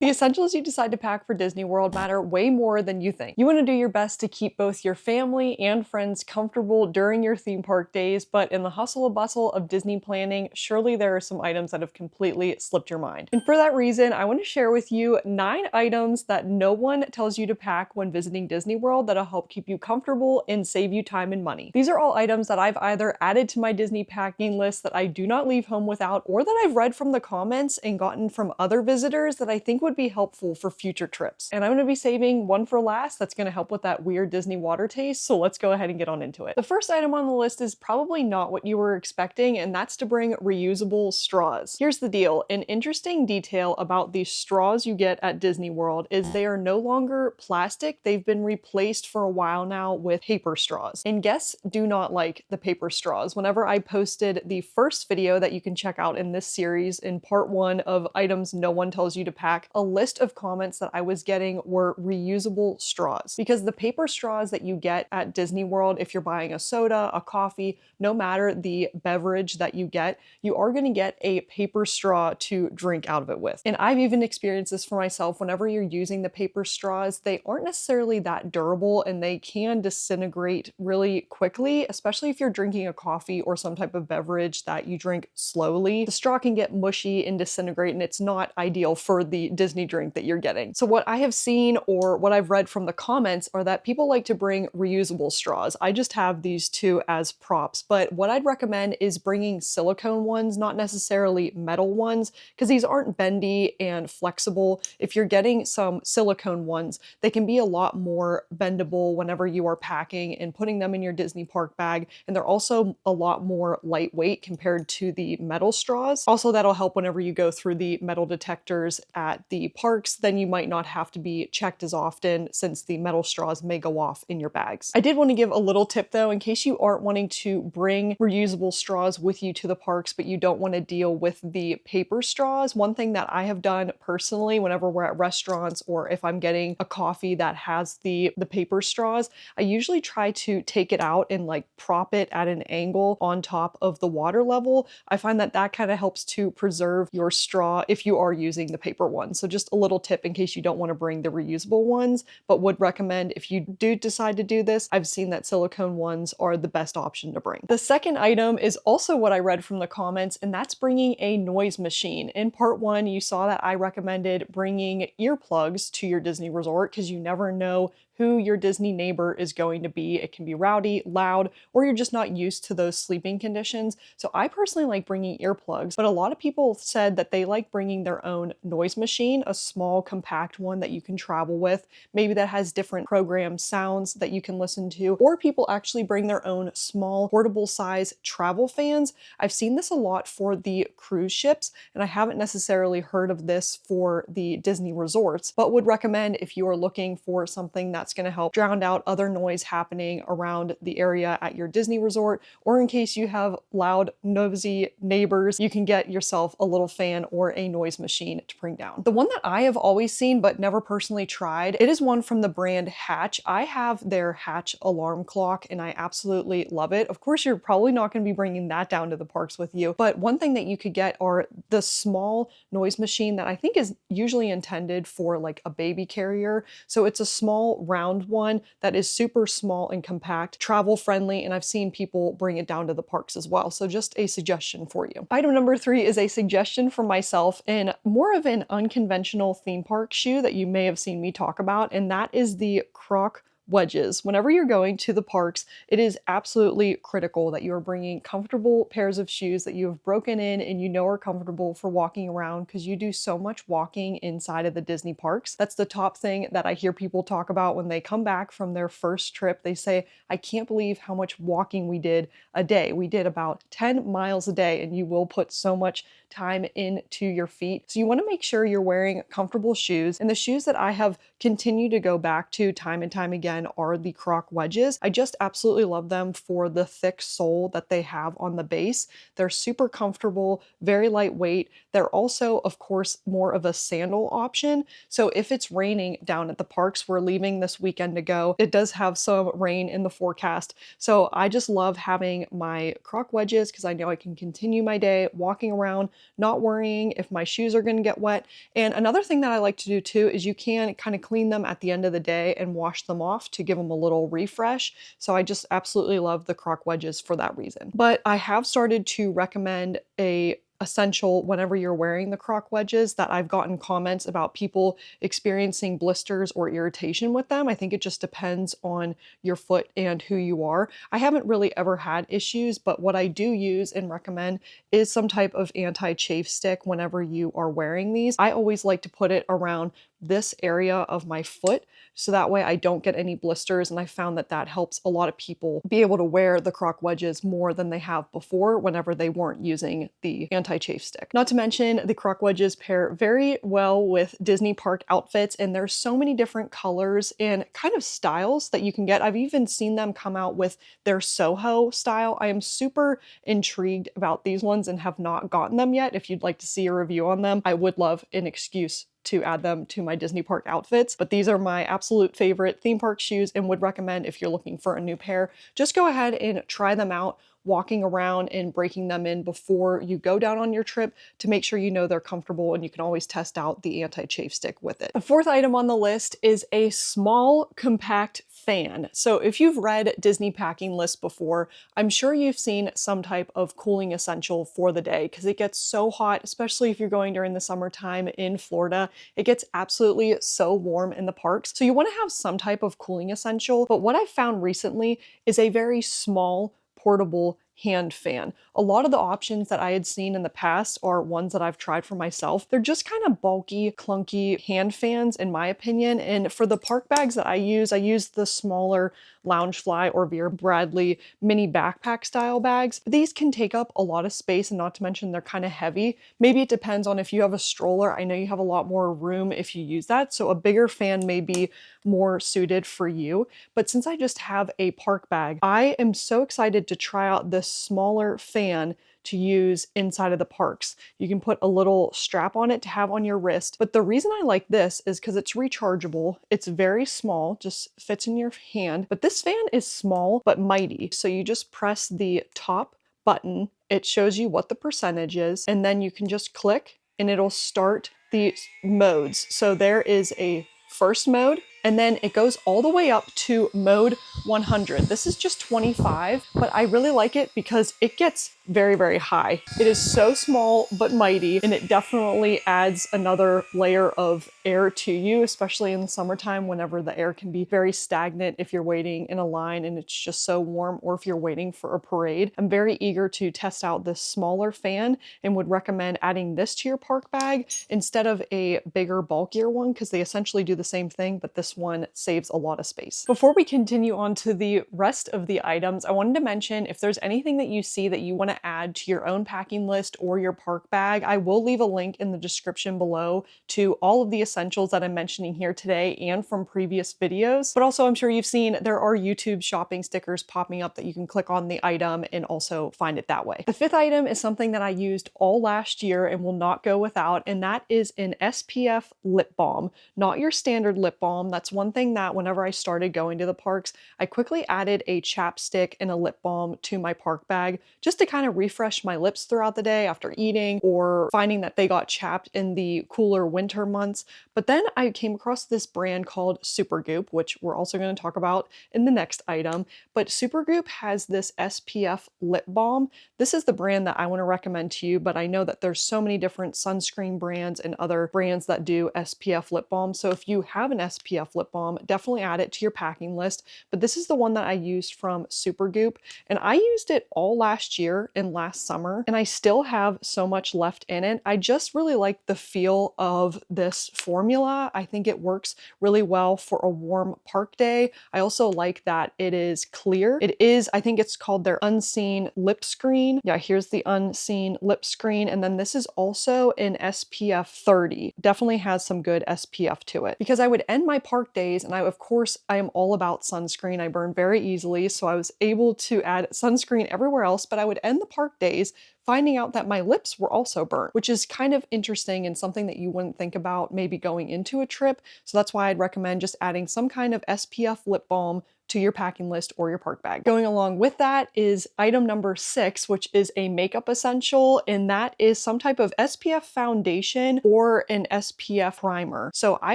The essentials you decide to pack for Disney World matter way more than you think. You want to do your best to keep both your family and friends comfortable during your theme park days, but in the hustle and bustle of Disney planning, surely there are some items that have completely slipped your mind. And for that reason, I want to share with you 9 items that no one tells you to pack when visiting Disney World that'll help keep you comfortable and save you time and money. These are all items that I've either added to my Disney packing list that I do not leave home without, or that I've read from the comments and gotten from other visitors that I think would be helpful for future trips. And I'm going to be saving one for last that's going to help with that weird Disney water taste, so let's go ahead and get on into it. The first item on the list is probably not what you were expecting, and that's to bring reusable straws. Here's the deal. An interesting detail about these straws you get at Disney World is they are no longer plastic. They've been replaced for a while now with paper straws. And guests do not like the paper straws. Whenever I posted the first video that you can check out in this series in part 1 of items no one tells you to pack, a list of comments that I was getting were reusable straws. Because the paper straws that you get at Disney World, if you're buying a soda, a coffee, no matter the beverage that you get, you are going to get a paper straw to drink out of it with. And I've even experienced this for myself. Whenever you're using the paper straws, they aren't necessarily that durable and they can disintegrate really quickly, especially if you're drinking a coffee or some type of beverage that you drink slowly. The straw can get mushy and disintegrate, and it's not ideal for the Disney drink that you're getting. So what I have seen or what I've read from the comments are that people like to bring reusable straws. I just have these 2 as props, but what I'd recommend is bringing silicone ones, not necessarily metal ones, because these aren't bendy and flexible. If you're getting some silicone ones, they can be a lot more bendable whenever you are packing and putting them in your Disney park bag, and they're also a lot more lightweight compared to the metal straws. Also, that'll help whenever you go through the metal detectors at the parks, then you might not have to be checked as often since the metal straws may go off in your bags. I did want to give a little tip though, in case you aren't wanting to bring reusable straws with you to the parks, but you don't want to deal with the paper straws. One thing that I have done personally whenever we're at restaurants or if I'm getting a coffee that has the paper straws, I usually try to take it out and like prop it at an angle on top of the water level. I find that that kind of helps to preserve your straw if you are using the paper one. So just a little tip in case you don't want to bring the reusable ones, but would recommend if you do decide to do this, I've seen that silicone ones are the best option to bring. The second item is also what I read from the comments, and that's bringing a noise machine. In part 1, you saw that I recommended bringing earplugs to your Disney resort because you never know who your Disney neighbor is going to be. It can be rowdy, loud, or you're just not used to those sleeping conditions. So I personally like bringing earplugs, but a lot of people said that they like bringing their own noise machine, a small compact one that you can travel with, maybe that has different programmed sounds that you can listen to, or people actually bring their own small portable size travel fans. I've seen this a lot for the cruise ships, and I haven't necessarily heard of this for the Disney resorts, but would recommend if you are looking for something that's going to help drown out other noise happening around the area at your Disney resort, or in case you have loud, nosy neighbors, you can get yourself a little fan or a noise machine to bring down. The one that I have always seen but never personally tried, it is one from the brand Hatch. I have their Hatch alarm clock and I absolutely love it. Of course, you're probably not going to be bringing that down to the parks with you, but one thing that you could get are the small noise machine that I think is usually intended for like a baby carrier. So it's a small round one that is super small and compact, travel friendly, and I've seen people bring it down to the parks as well. So just a suggestion for you. Item number 3 is a suggestion from myself in more of an unconventional theme park shoe that you may have seen me talk about, and that is the Croc Wedges. Whenever you're going to the parks, it is absolutely critical that you are bringing comfortable pairs of shoes that you have broken in and you know are comfortable for walking around, because you do so much walking inside of the Disney parks. That's the top thing that I hear people talk about when they come back from their first trip. They say, I can't believe how much walking we did a day. We did about 10 miles a day, and you will put so much time into your feet. So you want to make sure you're wearing comfortable shoes. And the shoes that I have continued to go back to time and time again are the Croc Wedges. I just absolutely love them for the thick sole that they have on the base. They're super comfortable, very lightweight. They're also, of course, more of a sandal option. So if it's raining down at the parks, we're leaving this weekend to go. It does have some rain in the forecast. So I just love having my Croc Wedges because I know I can continue my day walking around not worrying if my shoes are gonna get wet. And another thing that I like to do too is you can kind of clean them at the end of the day and wash them off to give them a little refresh. So I just absolutely love the Croc Wedges for that reason. But I have started to recommend a essential whenever you're wearing the Croc Wedges that I've gotten comments about people experiencing blisters or irritation with them. I think it just depends on your foot and who you are. I haven't really ever had issues, but what I do use and recommend is some type of anti-chafe stick whenever you are wearing these. I always like to put it around this area of my foot so that way I don't get any blisters, and I found that that helps a lot of people be able to wear the Croc Wedges more than they have before whenever they weren't using the anti-chafe stick. Not to mention the Croc Wedges pair very well with Disney park outfits, and there's so many different colors and kind of styles that you can get. I've even seen them come out with their Soho style. I am super intrigued about these ones and have not gotten them yet. If you'd like to see a review on them, I would love an excuse to add them to my Disney park outfits, but these are my absolute favorite theme park shoes and would recommend if you're looking for a new pair, just go ahead and try them out walking around and breaking them in before you go down on your trip to make sure you know they're comfortable, and you can always test out the anti-chafe stick with it. The fourth item on the list is a small compact fan. So if you've read Disney packing lists before, I'm sure you've seen some type of cooling essential for the day because it gets so hot, especially if you're going during the summertime in Florida. It gets absolutely so warm in the parks. So you want to have some type of cooling essential, but what I've found recently is a very small portable hand fan. A lot of the options that I had seen in the past are ones that I've tried for myself. They're just kind of bulky, clunky hand fans in my opinion. And for the park bags that I use the smaller Loungefly or Vera Bradley mini backpack style bags. These can take up a lot of space, and not to mention they're kind of heavy. Maybe it depends on if you have a stroller. I know you have a lot more room if you use that, so a bigger fan may be more suited for you. But since I just have a park bag, I am so excited to try out this smaller fan to use inside of the parks. You can put a little strap on it to have on your wrist. But the reason I like this is because it's rechargeable. It's very small, just fits in your hand. But this fan is small but mighty. So you just press the top button. It shows you what the percentage is, and then you can just click and it'll start the modes. So there is a first mode, and then it goes all the way up to mode 100. This is just 25, but I really like it because it gets very, very high. It is so small but mighty, and it definitely adds another layer of air to you, especially in the summertime whenever the air can be very stagnant if you're waiting in a line and it's just so warm, or if you're waiting for a parade. I'm very eager to test out this smaller fan and would recommend adding this to your park bag instead of a bigger, bulkier one, because they essentially do the same thing, but this one saves a lot of space. Before we continue on to the rest of the items, I wanted to mention if there's anything that you see that you want to add to your own packing list or your park bag, I will leave a link in the description below to all of the essentials that I'm mentioning here today and from previous videos. But also, I'm sure you've seen there are YouTube shopping stickers popping up that you can click on the item and also find it that way. The fifth item is something that I used all last year and will not go without, and that is an SPF lip balm. Not your standard lip balm. That's one thing that whenever I started going to the parks, I quickly added a chapstick and a lip balm to my park bag just to kind of refresh my lips throughout the day after eating or finding that they got chapped in the cooler winter months. But then I came across this brand called Supergoop, which we're also going to talk about in the next item. But Supergoop has this SPF lip balm. This is the brand that I want to recommend to you, but I know that there's so many different sunscreen brands and other brands that do SPF lip balm. So if you have an SPF lip balm, definitely add it to your packing list. But this is the one that I used from Supergoop, and I used it all last year and last summer, and I still have so much left in it. I just really like the feel of this formula. I think it works really well for a warm park day. I also like that it is clear. It is, I think it's called their Unseen Lip Screen. Yeah, here's the Unseen Lip Screen, and then this is also an SPF 30. Definitely has some good SPF to it. Because I would end my park days, and of course, I am all about sunscreen. I burn very easily, so I was able to add sunscreen everywhere else, but I would end the park days finding out that my lips were also burnt, which is kind of interesting and something that you wouldn't think about maybe going into a trip. So that's why I'd recommend just adding some kind of SPF lip balm to your packing list or your park bag. Going along with that is item number 6, which is a makeup essential, and that is some type of SPF foundation or an SPF primer. So I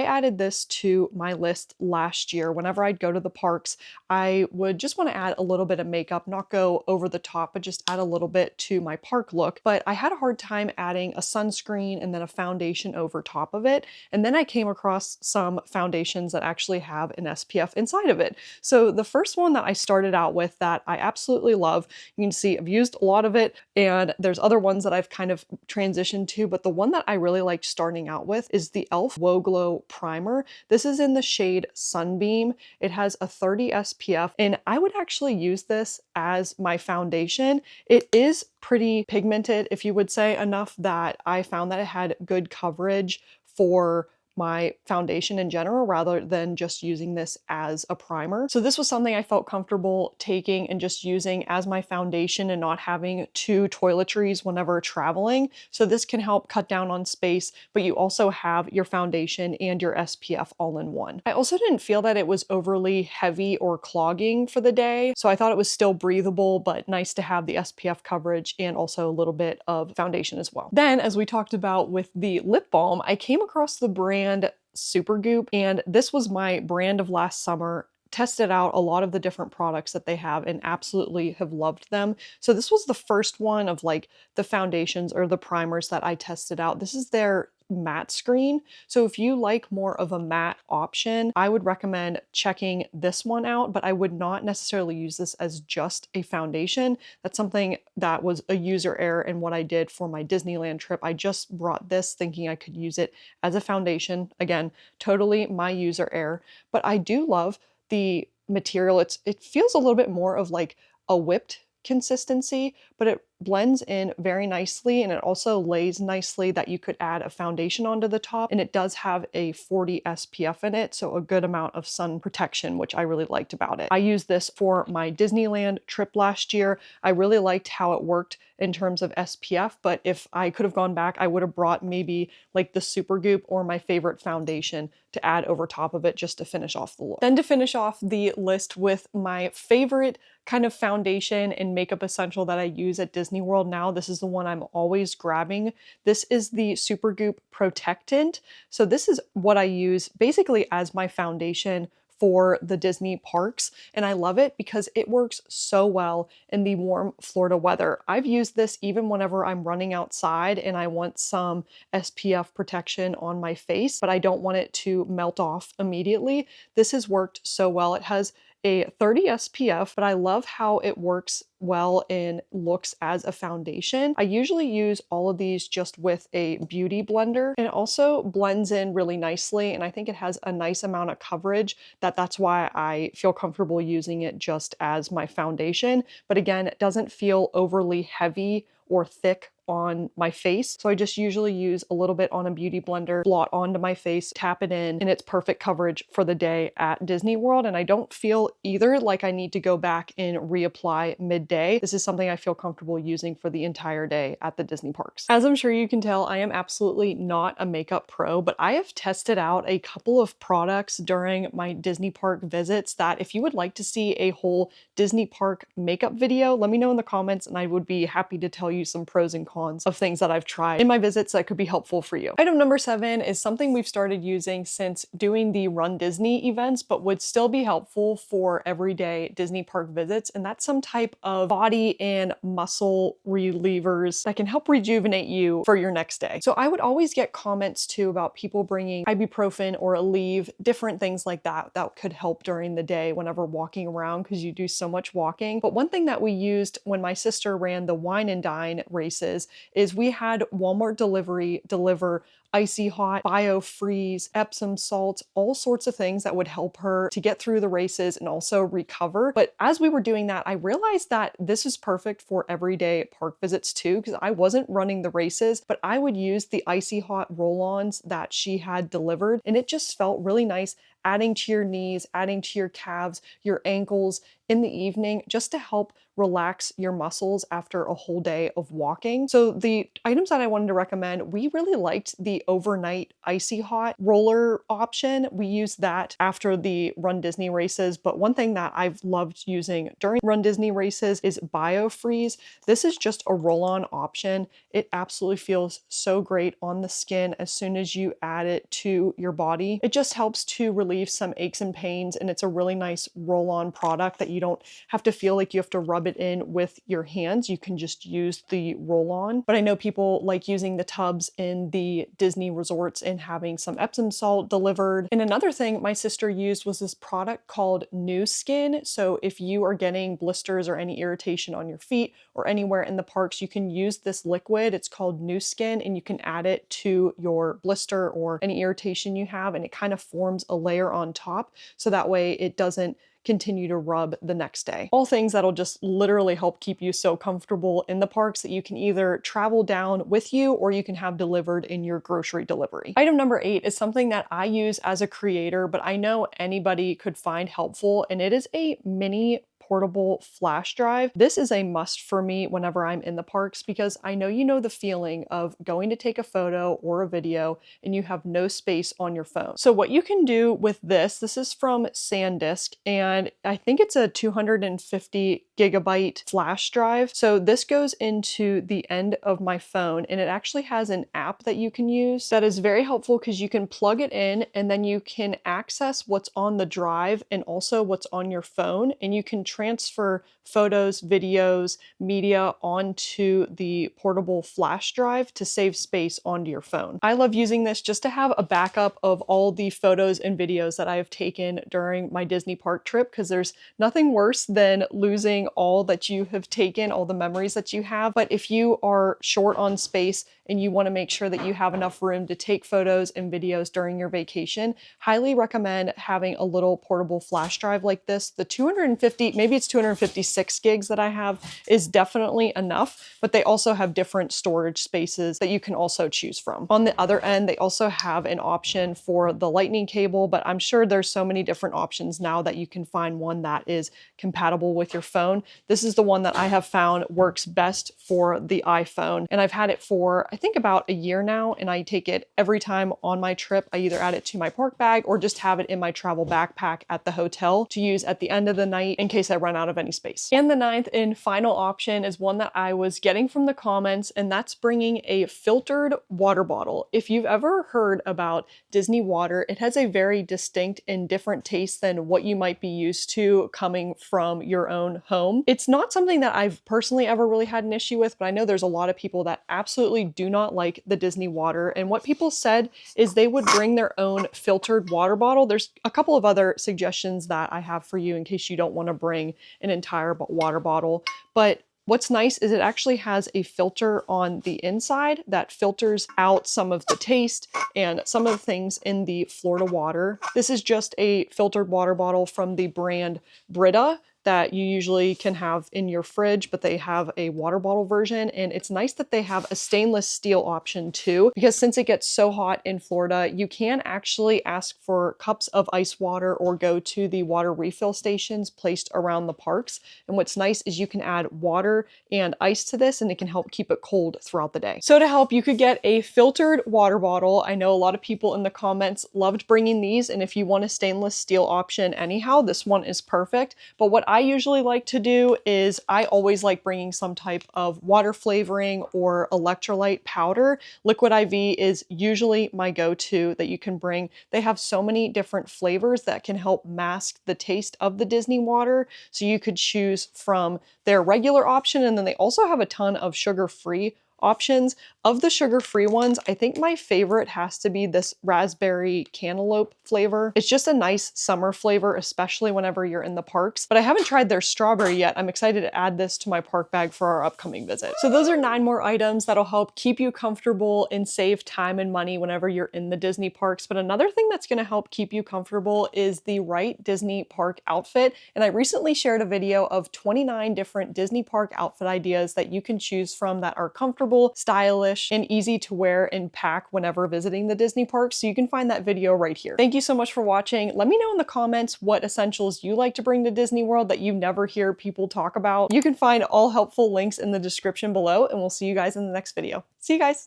added this to my list last year. Whenever I'd go to the parks, I would just want to add a little bit of makeup, not go over the top, but just add a little bit to my park look. But I had a hard time adding a sunscreen and then a foundation over top of it. And then I came across some foundations that actually have an SPF inside of it. So the first one that I started out with that I absolutely love, you can see I've used a lot of it, and there's other ones that I've kind of transitioned to, but the one that I really liked starting out with is the e.l.f. Whoa Glow Primer. This is in the shade Sunbeam. It has a 30 SPF, and I would actually use this as my foundation. It is pretty pigmented, if you would say, enough that I found that it had good coverage for my foundation in general rather than just using this as a primer. So this was something I felt comfortable taking and just using as my foundation and not having 2 toiletries whenever traveling. So this can help cut down on space, but you also have your foundation and your SPF all in one. I also didn't feel that it was overly heavy or clogging for the day. So I thought it was still breathable, but nice to have the SPF coverage and also a little bit of foundation as well. Then, as we talked about with the lip balm, I came across the brand Supergoop, and this was my brand of last summer. Tested out a lot of the different products that they have and absolutely have loved them. So this was the first one of like the foundations or the primers that I tested out. This is their matte screen. So if you like more of a matte option, I would recommend checking this one out, but I would not necessarily use this as just a foundation. That's something that was a user error in what I did for my Disneyland trip. I just brought this thinking I could use it as a foundation. Again, totally my user error, but I do love the material. It feels a little bit more of like a whipped consistency, but it blends in very nicely, and it also lays nicely that you could add a foundation onto the top, and it does have a 40 SPF in it, so a good amount of sun protection, which I really liked about it. I used this for my Disneyland trip last year. I really liked how it worked in terms of SPF, but if I could have gone back, I would have brought maybe like the Supergoop or my favorite foundation to add over top of it just to finish off the look. Then to finish off the list with my favorite kind of foundation and makeup essential that I use at Disney World now, this is the one I'm always grabbing. This is the Supergoop Protectant. So this is what I use basically as my foundation for the Disney parks, and I love it because it works so well in the warm Florida weather. I've used this even whenever I'm running outside and I want some SPF protection on my face, but I don't want it to melt off immediately. This has worked so well. It has a 30 SPF, but I love how it works well and looks as a foundation. I usually use all of these just with a beauty blender, and it also blends in really nicely, and I think it has a nice amount of coverage that's why I feel comfortable using it just as my foundation. But again, it doesn't feel overly heavy or thick on my face. So I just usually use a little bit on a beauty blender, blot onto my face, tap it in, and it's perfect coverage for the day at Disney World. And I don't feel either like I need to go back and reapply midday. This is something I feel comfortable using for the entire day at the Disney parks. As I'm sure you can tell, I am absolutely not a makeup pro, but I have tested out a couple of products during my Disney park visits that if you would like to see a whole Disney park makeup video, let me know in the comments and I would be happy to tell you some pros and cons of things that I've tried in my visits that could be helpful for you. Item number 7 is something we've started using since doing the Run Disney events, but would still be helpful for everyday Disney park visits, and that's some type of body and muscle relievers that can help rejuvenate you for your next day. So I would always get comments too about people bringing ibuprofen or Aleve, different things like that that could help during the day whenever walking around because you do so much walking. But one thing that we used when my sister ran the Wine and Dine races is we had Walmart deliver icy hot, biofreeze, Epsom salts, all sorts of things that would help her to get through the races and also recover. But as we were doing that, I realized that this is perfect for everyday park visits too, because I wasn't running the races, but I would use the icy hot roll-ons that she had delivered, and it just felt really nice adding to your knees, adding to your calves, your ankles in the evening, just to help relax your muscles after a whole day of walking. So the items that I wanted to recommend, we really liked the overnight icy hot roller option. We used that after the Run Disney races, but one thing that I've loved using during Run Disney races is biofreeze. This is just a roll-on option. It absolutely feels so great on the skin as soon as you add it to your body. It just helps to relieve some aches and pains, and it's a really nice roll-on product that you don't have to feel like you have to rub it in with your hands. You can just use the roll-on. But I know people like using the tubs in the Disney resorts and having some Epsom salt delivered. And another thing my sister used was this product called New Skin. So if you are getting blisters or any irritation on your feet or anywhere in the parks, you can use this liquid. It's called New Skin, and you can add it to your blister or any irritation you have, and it kind of forms a layer on top, so that way it doesn't continue to rub the next day. All things that'll just literally help keep you so comfortable in the parks that you can either travel down with you or you can have delivered in your grocery delivery. Item number 8 is something that I use as a creator, but I know anybody could find helpful, and it is a mini portable flash drive. This is a must for me whenever I'm in the parks, because I know you know the feeling of going to take a photo or a video and you have no space on your phone. So what you can do with this is from SanDisk, and I think it's a 250 gigabyte flash drive. So this goes into the end of my phone, and it actually has an app that you can use that is very helpful, because you can plug it in and then you can access what's on the drive and also what's on your phone, and you can transfer photos, videos, media onto the portable flash drive to save space onto your phone. I love using this just to have a backup of all the photos and videos that I have taken during my Disney park trip, because there's nothing worse than losing all that you have taken, all the memories that you have. But if you are short on space and you want to make sure that you have enough room to take photos and videos during your vacation, highly recommend having a little portable flash drive like this. The 250, maybe it's 256 gigs that I have, is definitely enough, but they also have different storage spaces that you can also choose from. On the other end, they also have an option for the lightning cable, but I'm sure there's so many different options now that you can find one that is compatible with your phone. This is the one that I have found works best for the iPhone, and I've had it for I think about a year now, and I take it every time on my trip. I either add it to my park bag or just have it in my travel backpack at the hotel to use at the end of the night in case I run out of any space. And the 9th and final option is one that I was getting from the comments, and that's bringing a filtered water bottle. If you've ever heard about Disney water, it has a very distinct and different taste than what you might be used to coming from your own home. It's not something that I've personally ever really had an issue with, but I know there's a lot of people that absolutely do not like the Disney water. And what people said is they would bring their own filtered water bottle. There's a couple of other suggestions that I have for you in case you don't want to bring an entire water bottle. But what's nice is it actually has a filter on the inside that filters out some of the taste and some of the things in the Florida water. This is just a filtered water bottle from the brand Brita that you usually can have in your fridge, but they have a water bottle version. And it's nice that they have a stainless steel option too, because since it gets so hot in Florida, you can actually ask for cups of ice water or go to the water refill stations placed around the parks. And what's nice is you can add water and ice to this, and it can help keep it cold throughout the day. So to help, you could get a filtered water bottle. I know a lot of people in the comments loved bringing these, and if you want a stainless steel option anyhow, this one is perfect. But what I usually like to do is I always like bringing some type of water flavoring or electrolyte powder. Liquid IV is usually my go-to that you can bring. They have so many different flavors that can help mask the taste of the Disney water. So you could choose from their regular option, and then they also have a ton of sugar-free options. Of the sugar-free ones, I think my favorite has to be this raspberry cantaloupe flavor. It's just a nice summer flavor, especially whenever you're in the parks. But I haven't tried their strawberry yet. I'm excited to add this to my park bag for our upcoming visit. So those are 9 more items that'll help keep you comfortable and save time and money whenever you're in the Disney parks. But another thing that's going to help keep you comfortable is the right Disney park outfit. And I recently shared a video of 29 different Disney park outfit ideas that you can choose from that are comfortable, stylish, and easy to wear and pack whenever visiting the Disney parks. So you can find that video right here. Thank you so much for watching. Let me know in the comments what essentials you like to bring to Disney World that you never hear people talk about. You can find all helpful links in the description below, and we'll see you guys in the next video. See you guys.